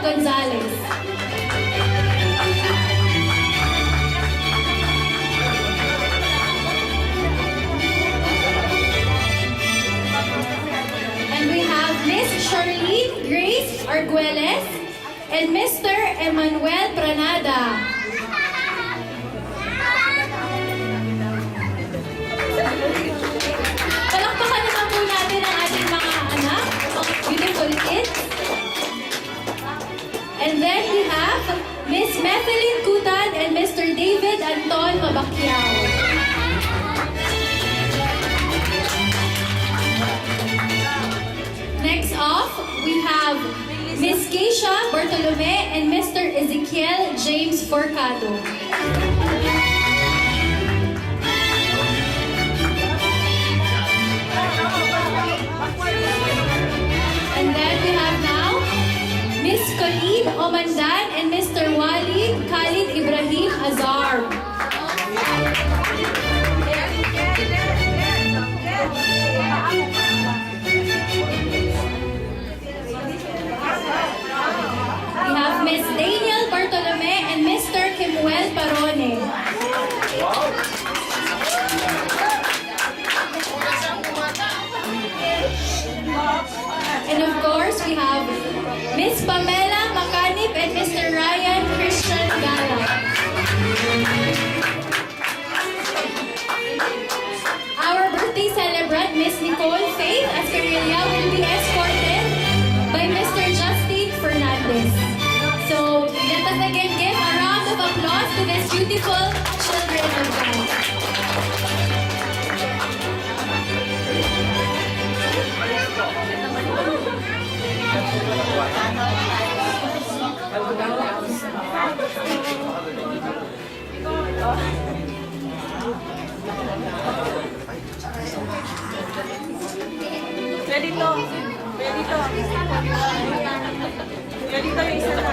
Gonzalez. And we have Miss Charlene Grace Arguelles and Mr. Emmanuel Pranada. Palakpakan naman po natin ang ating mga anak, mga beautiful kids. And then we have Miss Methelyn Kutan and Mr. David Anton Mabakyao. Next off, we have Miss Keisha Bartolome and Mr. Ezekiel James Forcado. And then we have now Miss Colleen Omandan and Mr. Wali Khalid Ibrahim Azar. We have Miss Daniel Bartolome and Mr. Kimuel Parone. And of course, we have Miss Pamela Macanip and Mr. Ryan Christian Gala. Our birthday celebrant, Miss Nicole Faith Ascarilla, will be escorted by Mr. Justin Fernandez. So, let us again give a round of applause to these beautiful children of God. Ready to. Ready to. Ready to yung isa na.